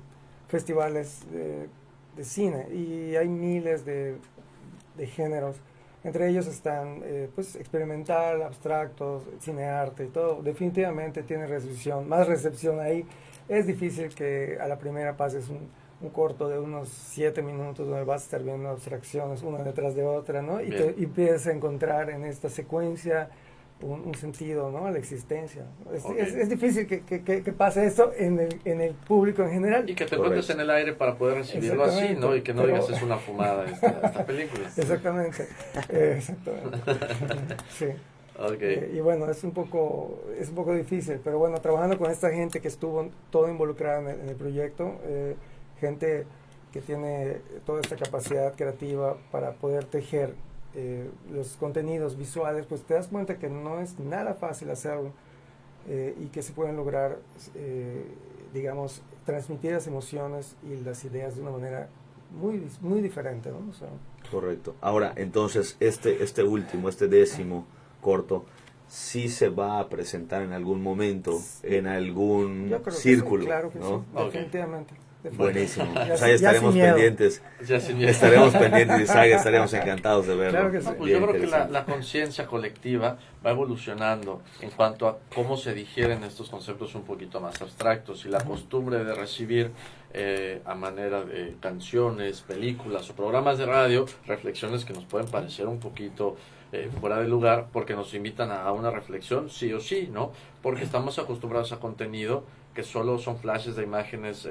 festivales de cine y hay miles de géneros. Entre ellos están pues experimental, abstractos, cinearte y todo. Definitivamente tiene más recepción ahí. Es difícil que a la primera pases un corto de unos 7 minutos donde vas a estar viendo abstracciones una detrás de otra, ¿no? Y te empiezas a encontrar en esta secuencia un sentido, ¿no? A la existencia. Es difícil que pase eso en el público en general. Y que te encuentres en el aire para poder recibirlo así, ¿no? Y que no digas es una fumada esta película. Exactamente. Sí. Okay. Y bueno, es un poco difícil, pero bueno, trabajando con esta gente que estuvo todo involucrada en el proyecto, gente que tiene toda esta capacidad creativa para poder tejer los contenidos visuales, pues te das cuenta que no es nada fácil hacerlo y que se pueden lograr, digamos, transmitir las emociones y las ideas de una manera muy diferente, ¿no? O sea, correcto. Ahora, entonces, este último, este 10º corto, sí se va a presentar en algún momento, en algún círculo, sí, claro que ¿no? sí, definitivamente. Buenísimo. Ya, o sea, ya estaremos sin miedo. pendientes. Ya sin miedo. Estaremos pendientes, Isaac, estaremos encantados de verlo. Claro que sí. Pues yo creo que la conciencia colectiva va evolucionando en cuanto a cómo se digieren estos conceptos un poquito más abstractos y la costumbre de recibir a manera de canciones, películas o programas de radio, reflexiones que nos pueden parecer un poquito fuera de lugar porque nos invitan a una reflexión sí o sí, ¿no? Porque estamos acostumbrados a contenido que solo son flashes de imágenes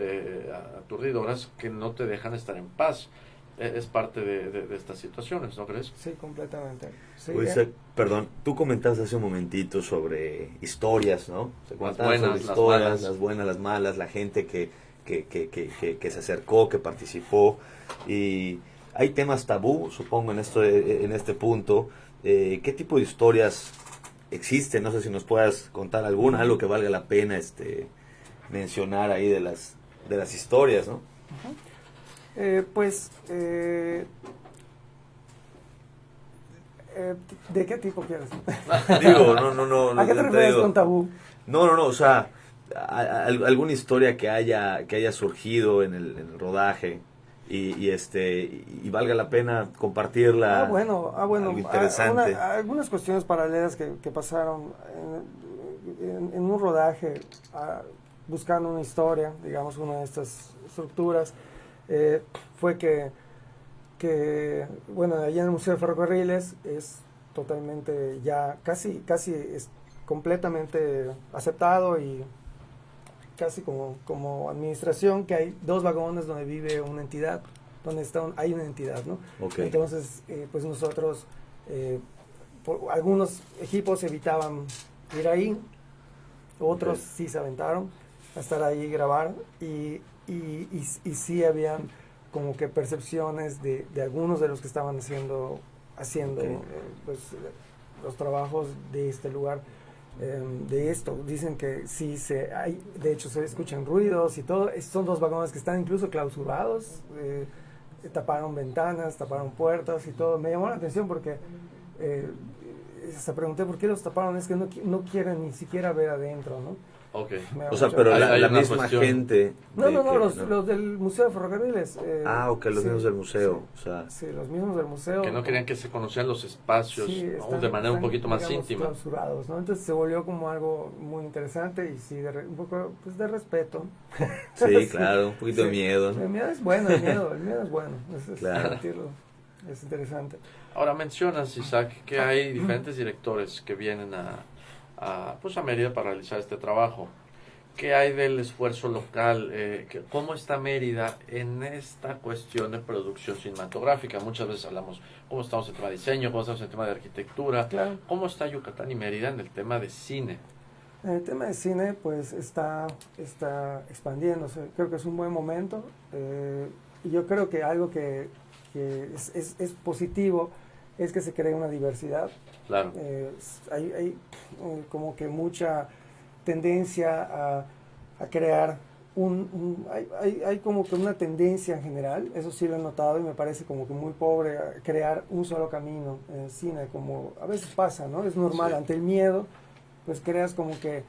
aturdidoras que no te dejan estar en paz. Es parte de estas situaciones, ¿no crees? Sí, completamente. Sí, perdón, tú comentaste hace un momentito sobre historias, ¿no? Las buenas, las malas. Las buenas, las malas, la gente que se acercó, que participó. Y hay temas tabú, supongo, en este punto. ¿Qué tipo de historias existen? No sé si nos puedas contar alguna, algo que valga la pena mencionar ahí de las historias, ¿no? ¿De qué tipo quieres? Digo, no. ¿A qué te refieres con tabú? No, o sea, alguna historia que haya surgido en el rodaje y valga la pena compartirla. Bueno. Algo interesante. Algunas cuestiones paralelas que pasaron en un rodaje, buscando una historia, digamos, una de estas estructuras, fue que bueno, allá en el Museo de Ferrocarriles es totalmente ya casi es completamente aceptado y casi como administración que hay 2 vagones donde vive una entidad, hay una entidad, ¿no? Okay. Entonces, pues nosotros, algunos equipos evitaban ir ahí, otros sí se aventaron a estar ahí y grabar y sí habían como que percepciones de algunos de los que estaban haciendo Okay. Pues los trabajos de este lugar, de esto. Dicen que sí de hecho se escuchan ruidos y todo. Son 2 vagones que están incluso clausurados, taparon ventanas, taparon puertas y todo. Me llamó la atención porque se pregunté por qué los taparon. Es que no quieren ni siquiera ver adentro, ¿no? Okay. O sea, pero hay la una misma cuestión. gente... Los del Museo de Ferrocarriles. ok, los mismos del museo. Sí, o sea, sí, los mismos del museo. Que no querían que se conocieran los espacios, Sí, ¿no? De manera un poquito más digamos, íntima. clausurados, ¿no? Entonces se volvió como algo muy interesante y sí, un poco pues, de respeto. sí, claro, un poquito de Sí. miedo, ¿no? El miedo es bueno, el miedo es bueno. Es Claro. sentirlo, es interesante. Ahora mencionas, Isaac, que hay diferentes directores que vienen a Mérida para realizar este trabajo. ¿Qué hay del esfuerzo local? ¿Cómo está Mérida en esta cuestión de producción cinematográfica? Muchas veces hablamos cómo estamos en el tema de diseño, cómo estamos en el tema de arquitectura. Claro. ¿Cómo está Yucatán y Mérida en el tema de cine? El tema de cine pues está expandiéndose. Creo que es un buen momento. Y yo creo que algo que es positivo es que se cree una diversidad. Claro. Hay como que mucha tendencia a crear hay como que una tendencia en general, eso sí lo he notado y me parece como que muy pobre, a crear un solo camino en el cine, como a veces pasa, ¿no? Es normal, Sí. ante el miedo, pues creas como que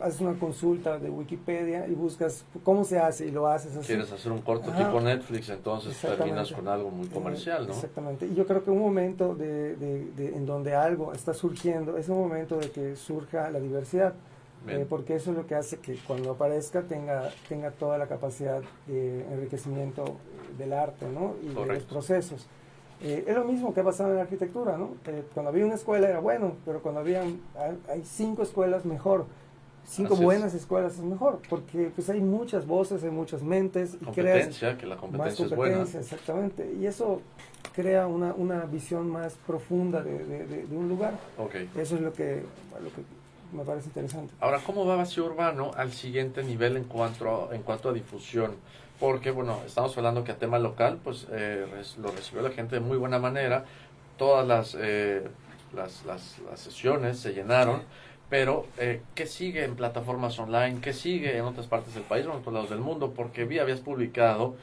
haces una consulta de Wikipedia y buscas cómo se hace y lo haces así. Quieres hacer un corto Ajá. tipo Netflix, entonces Exactamente. terminas con algo muy comercial, ¿no? Exactamente. Y yo creo que un momento en donde algo está surgiendo es un momento de que surja la diversidad. Bien. Porque eso es lo que hace que cuando aparezca tenga toda la capacidad de enriquecimiento del arte, ¿no? Y de los Correcto. procesos. Es lo mismo que ha pasado en la arquitectura, ¿no? Cuando había una escuela era bueno, pero cuando hay 5 escuelas, mejor. 5 Así es. buenas escuelas es mejor, porque pues hay muchas voces, hay muchas mentes. Y Competencia, que la más competencia es buena. competencia, exactamente. Y eso crea una visión más profunda de un lugar. Ok. Eso es lo que me parece interesante. Ahora, ¿cómo va Vacío Urbano al siguiente nivel en cuanto a difusión? Porque, bueno, estamos hablando que a tema local, pues lo recibió la gente de muy buena manera. Todas las sesiones se llenaron. Pero, ¿qué sigue en plataformas online? ¿Qué sigue en otras partes del país o en otros lados del mundo? Porque habías publicado,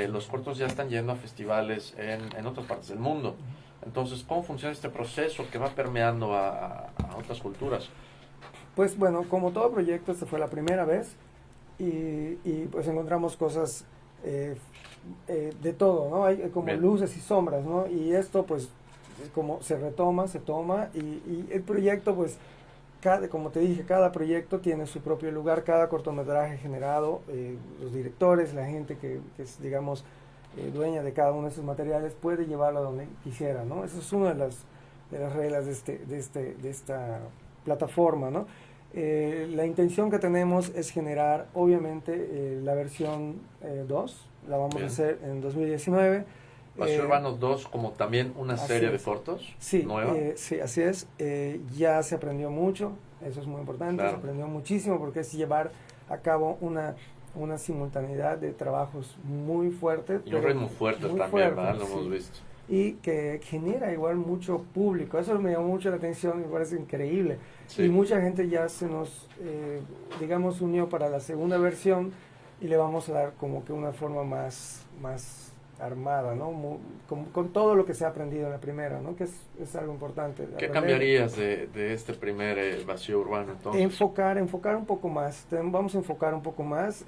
los cortos ya están yendo a festivales en otras partes del mundo. Entonces, ¿cómo funciona este proceso que va permeando a otras culturas? Pues bueno, como todo proyecto, esta fue la primera vez y pues encontramos cosas de todo, ¿no? Hay como Bien. luces y sombras, ¿no? Y esto pues como se toma y el proyecto pues, como te dije, cada proyecto tiene su propio lugar, cada cortometraje generado, los directores, la gente que es, digamos, dueña de cada uno de esos materiales puede llevarlo a donde quisiera, ¿no? Esa es una de las reglas de esta plataforma, ¿no? La intención que tenemos es generar, obviamente, la versión 2, la vamos Bien. a hacer en 2019. Vacío Urbano 2 como también una así serie de es. cortos Sí, nueva. sí, así es. Ya se aprendió mucho, eso es muy importante, Claro. se aprendió muchísimo porque es llevar a cabo una simultaneidad de trabajos muy fuertes. Y un ritmo fuerte muy también, fuerte, ¿verdad? Lo sí. hemos visto. Y que genera igual mucho público. Eso me llamó mucho la atención, me parece increíble. Sí. Y mucha gente ya se nos, digamos, unió para la segunda versión y le vamos a dar como que una forma más armada, ¿no? Con todo lo que se ha aprendido en la primera, ¿no? Que es algo importante. ¿Qué Aprender. cambiarías de este primer Vacío Urbano entonces? Enfocar un poco más. Vamos a enfocar un poco más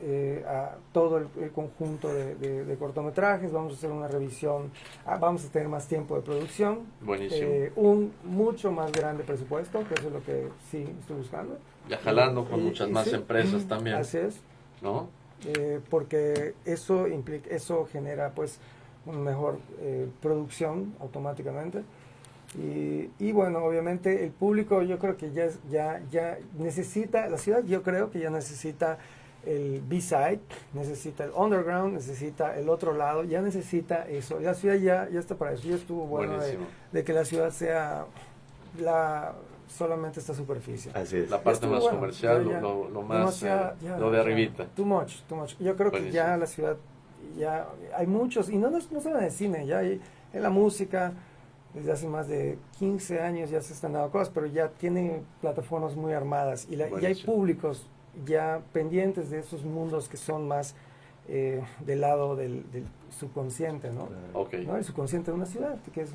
a todo el conjunto de cortometrajes. Vamos a hacer una revisión. Vamos a tener más tiempo de producción. Buenísimo. Un mucho más grande presupuesto, que eso es lo que sí estoy buscando. Ya jalando con Y- muchas y más sí, empresas también, Así es. ¿no? Porque eso genera pues una mejor producción automáticamente y bueno, obviamente el público yo creo que ya necesita, la ciudad yo creo que ya necesita el B-side, necesita el underground, necesita el otro lado, ya necesita eso, la ciudad ya está para eso, ya estuvo bueno Buenísimo. de que la ciudad sea solamente esta superficie. Así es. La parte Estuvo más bueno, comercial, ya, lo más, demasiado, lo de arribita. Too much. Yo creo que Buenísimo. ya la ciudad, ya hay muchos, y no solo en el cine, ya hay en la música, desde hace más de 15 años ya se están dando cosas, pero ya tiene plataformas muy armadas, y hay Buenísimo. públicos ya pendientes de esos mundos que son más del lado del subconsciente, ¿no? Ok. ¿No? El subconsciente de una ciudad, que es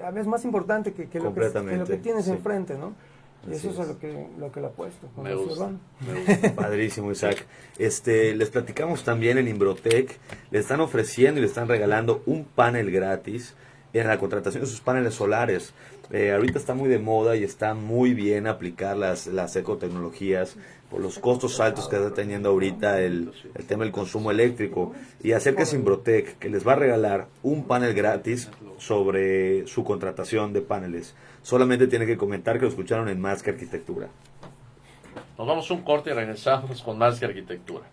a veces más importante que lo que Completamente, tienes sí. enfrente, ¿no? Y Así eso es es. lo que le apuesto. con Me Vacío gusta. Urbano. Me gusta. Padrísimo, Isaac. Les platicamos también en Imbrotec, le están ofreciendo y le están regalando un panel gratis en la contratación de sus paneles solares. Ahorita está muy de moda y está muy bien aplicar las ecotecnologías por los costos altos que está teniendo ahorita el tema del consumo eléctrico. Y acérquese a Imbrotec, que les va a regalar un panel gratis sobre su contratación de paneles. Solamente tiene que comentar que lo escucharon en Más que Arquitectura. Nos vamos a un corte y regresamos con más que arquitectura.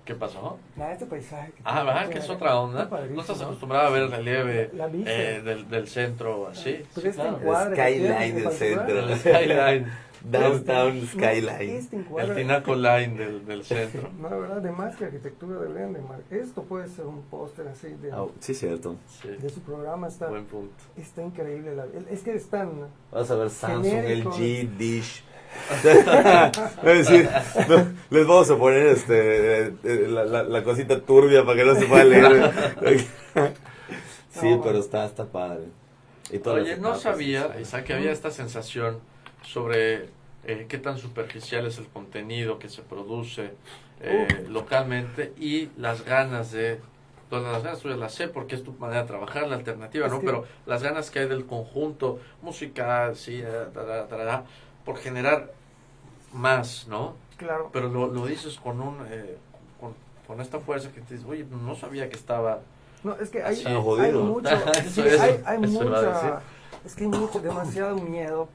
¿Qué pasó? Nada, este paisaje. ¿Verdad? Que es otra onda. Está padrísimo, No estás ¿no? acostumbrado a ver el relieve La vista. del centro así. Pues Sí, este claro. encuadre que Skyline tiene, del particular. centro. El skyline, Downtown No, Skyline. este el encuadre. tinaco line del centro. No, la verdad, de más que arquitectura deberían de marcar. Esto puede ser un póster así Sí, cierto. Sí, de su programa. buen punto. Está increíble. Es que están... Vas a ver Samsung, Genérico. LG, Dish. Es decir, no, les vamos a poner la cosita turbia para que no se pueda leer. Sí, No, pero está padre. Y todas Oye, las no etapas, sabía, sí. Isaac, que había esta sensación sobre qué tan superficial es el contenido que se produce localmente y las ganas de... Todas las ganas, tú ya las sé porque es tu manera de trabajar, la alternativa, Es ¿no? que- Pero las ganas que hay del conjunto musical, sí, por generar más, ¿no? Claro. Pero lo dices con con esta fuerza que te dices, oye, no sabía que estaba... No, es que hay, Así. hay Jodido. mucho, Eso, sí, eso, hay eso iba a decir. mucha, es que hay mucho, demasiado miedo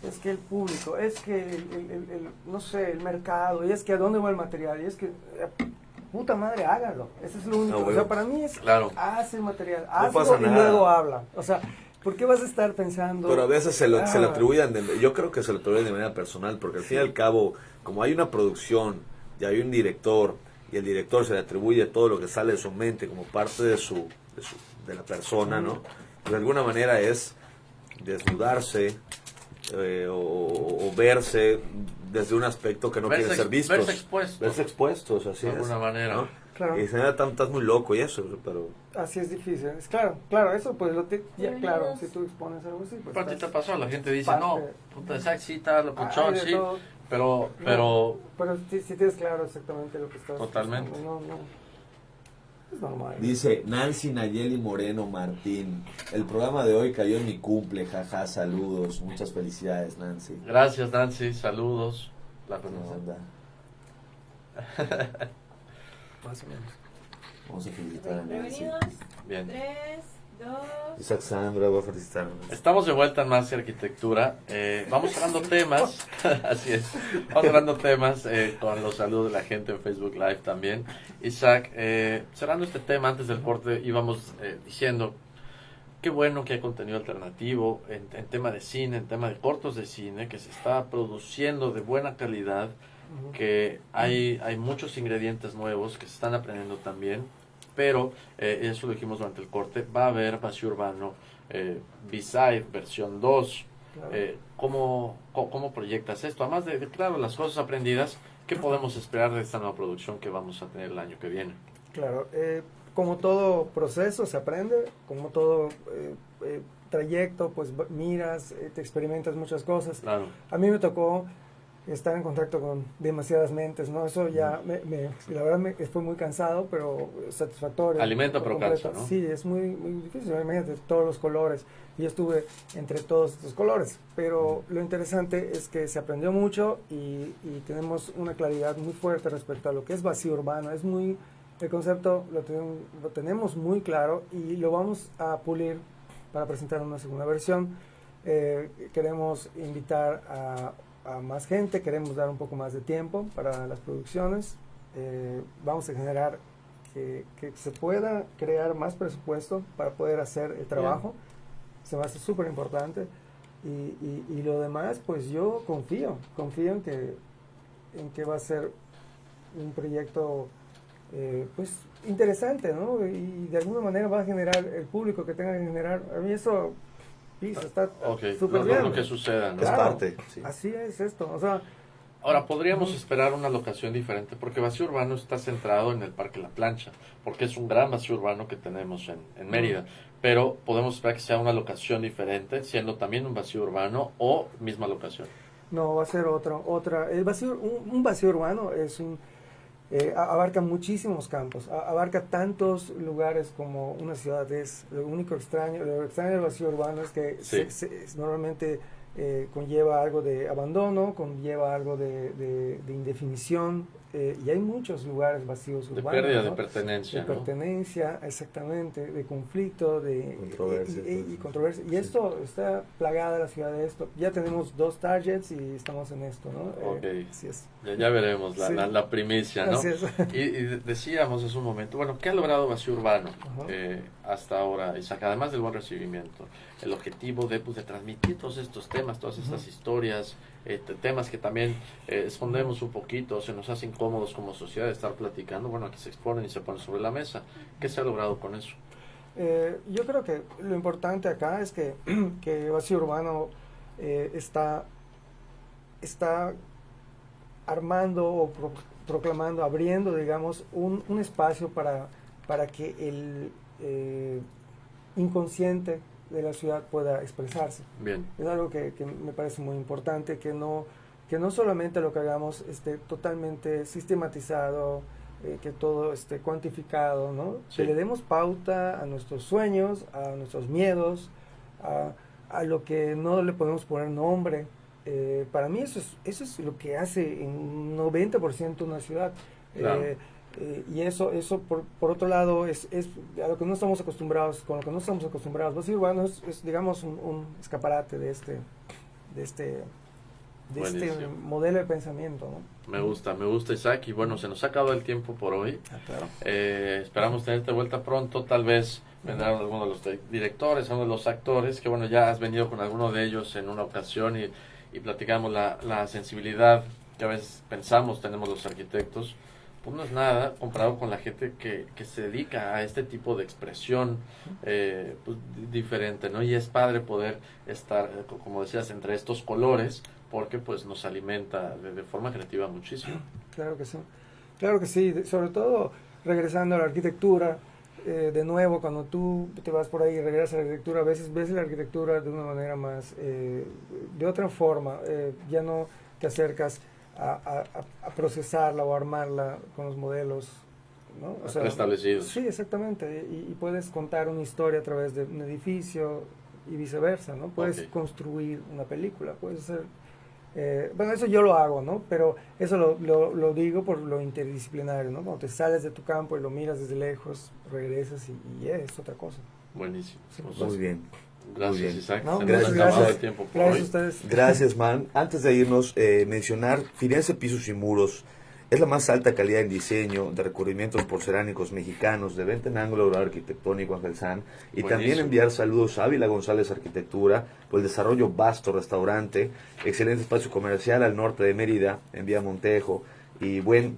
es que el público, es que no sé, el mercado, y es que a dónde va el material, y es que, puta madre, hágalo, eso es lo único, No, o sea, bueno. para mí es, Claro. haz el material, No hazlo pasa y nada. luego habla, o sea, ¿por qué vas a estar pensando? Pero a veces se le Ah, atribuyen, yo creo que se le atribuyen de manera personal, porque al fin y al cabo, como hay una producción y hay un director, y el director se le atribuye todo lo que sale de su mente como parte de la persona, ¿no? Pues de alguna manera es desnudarse o verse desde un aspecto que no quiere ser visto. Verse expuesto. Verse expuestos, así De es. alguna manera. ¿no? Claro. Y se me estás muy loco y eso, pero... Así es difícil, es claro, eso pues ya claro, si tú expones algo así, pues ¿A ti te estás- pasó? La gente dice, parte- no, puta, Isaac sí, tal, lo puchón, hay de sí, todo. pero Pero si tienes claro exactamente lo que estás Totalmente. buscando, no, es normal. Dice Nancy Nayeli Moreno Martín, el programa de hoy cayó en mi cumple, jaja, saludos, muchas felicidades, Nancy. gracias, Nancy, saludos. La Buena conoces. onda. Más o menos. Vamos a felicitar a Nancy. Prevenidos. Bien. 3, 2. Isaac Sandra va a felicitar a Nancy. Estamos de vuelta en Más que Arquitectura. Vamos cerrando temas, así es, vamos cerrando temas con los saludos de la gente en Facebook Live también. Isaac, cerrando este tema, antes del corte íbamos diciendo, qué bueno que hay contenido alternativo en tema de cine, en tema de cortos de cine, que se está produciendo de buena calidad, Ujú. que hay muchos ingredientes nuevos que se están aprendiendo también, pero eso lo dijimos durante el corte, va a haber Vacío Urbano B-Side versión 2. Claro. ¿Cómo proyectas esto? Además de, claro, las cosas aprendidas, ¿qué podemos esperar de esta nueva producción que vamos a tener el año que viene? Claro, como todo proceso se aprende, como todo trayecto, pues miras, te experimentas muchas cosas. Claro, A mí me tocó estar en contacto con demasiadas mentes, ¿no? Eso ya, la verdad, fue muy cansado, pero satisfactorio. Alimenta, por pero completo. cansa, ¿no? Sí, es muy difícil, imagínate todos los colores. Y yo estuve entre todos estos colores, pero lo interesante es que se aprendió mucho y tenemos una claridad muy fuerte respecto a lo que es vacío urbano. Es muy, el concepto lo tenemos muy claro y lo vamos a pulir para presentar una segunda versión. Queremos invitar a más gente, queremos dar un poco más de tiempo para las producciones, vamos a generar que se pueda crear más presupuesto para poder hacer el trabajo, se va a hacer súper importante y lo demás pues yo confío en que va a ser un proyecto pues interesante, ¿no? Y de alguna manera va a generar el público que tenga que generar. A mí eso está súper bien. lo que suceda, ¿no? Es parte, sí. Así es esto, o sea, Ahora, podríamos esperar una locación diferente, porque Vacío Urbano está centrado en el Parque La Plancha, porque es un gran vacío urbano que tenemos en Mérida, pero podemos esperar que sea una locación diferente, siendo también un vacío urbano o misma locación. no va a ser otra. El vacío, un vacío urbano es abarca muchísimos campos, abarca tantos lugares como una ciudad es. Lo extraño del vacío urbano es que Sí. normalmente conlleva algo de abandono, conlleva algo de indefinición, y hay muchos lugares vacíos De urbanos, pérdida ¿no? de pertenencia, De ¿no? pertenencia, exactamente, de conflicto, de Controversia, y controversia. Y esto está plagada la ciudad de esto. Ya tenemos 2 targets y estamos en esto, ¿no? Ok. Así es. Ya veremos Sí. la primicia, ¿no? Así es. Y decíamos hace un momento, bueno, ¿qué ha logrado Vacío Urbano Ajá. hasta ahora, Isaac? Además del buen recibimiento, el objetivo de transmitir todos estos temas, todas estas historias, temas que también escondemos un poquito, se nos hace incómodos como sociedad estar platicando, bueno, aquí se exponen y se ponen sobre la mesa. ¿Qué se ha logrado con eso? Yo creo que lo importante acá es que Vacío Urbano está armando o proclamando, abriendo, digamos, un espacio para que el inconsciente de la ciudad pueda expresarse. Bien. Es algo que me parece muy importante, que no solamente lo que hagamos esté totalmente sistematizado, que todo esté cuantificado, ¿no? Sí. Que le demos pauta a nuestros sueños, a nuestros miedos, a lo que no le podemos poner nombre. Para mí eso es lo que hace en un 90% una ciudad. Claro. Y eso por otro lado es a lo que no estamos acostumbrados, con lo que no estamos acostumbrados. Vacío Urbano es digamos un escaparate de este Buenísimo. modelo de pensamiento, ¿no? Me gusta, Isaac, y bueno, se nos ha acabado el tiempo por hoy. Claro. Esperamos tenerte de vuelta pronto, tal vez vendrán algunos de los directores, algunos de los actores, que bueno, ya has venido con alguno de ellos en una ocasión y platicamos la sensibilidad que a veces pensamos tenemos los arquitectos, pues no es nada comparado con la gente que se dedica a este tipo de expresión pues, diferente, ¿no? Y es padre poder estar, como decías, entre estos colores, porque pues nos alimenta de forma creativa muchísimo. Claro que sí, sobre todo regresando a la arquitectura, de nuevo, cuando tú te vas por ahí y regresas a la arquitectura, a veces ves la arquitectura de una manera más, de otra forma, ya no te acercas a procesarla o armarla con los modelos, ¿no? O sea, Preestablecidos. Sí, exactamente, y puedes contar una historia a través de un edificio y viceversa, ¿no? Puedes construir una película, puedes hacer... bueno, eso yo lo hago, ¿no? Pero eso lo digo por lo interdisciplinario, ¿no? Cuando te sales de tu campo y lo miras desde lejos, regresas y es otra cosa. Buenísimo. Sí, Pues, Muy bien. gracias, Muy bien. Isaac. No, Se muchas nos ha acabado gracias. el tiempo por Gracias hoy. a ustedes. Gracias, man. Antes de irnos, mencionar, Firenze Pisos y Muros es la más alta calidad en diseño de recubrimientos porcelánicos mexicanos, de venta en ángulo arquitectónico Ángel San, y Buenísimo. también enviar saludos a Ávila González Arquitectura por el desarrollo vasto restaurante, excelente espacio comercial al norte de Mérida, en Vía Montejo, y pueden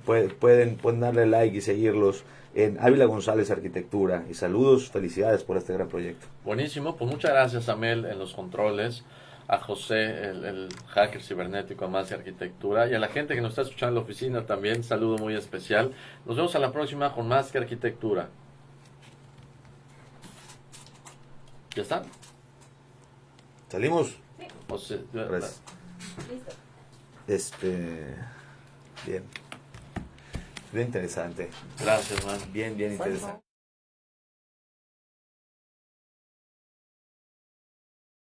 darle like y seguirlos en Ávila González Arquitectura, y saludos, felicidades por este gran proyecto. Buenísimo, pues muchas gracias a Mel en los controles, a José, el hacker cibernético, más de arquitectura, y a la gente que nos está escuchando en la oficina también, saludo muy especial. Nos vemos a la próxima con más que arquitectura. ¿Ya están? ¿Salimos? O sea, Gracias. Listo. Bien. Bien interesante. gracias, man. Bien interesante.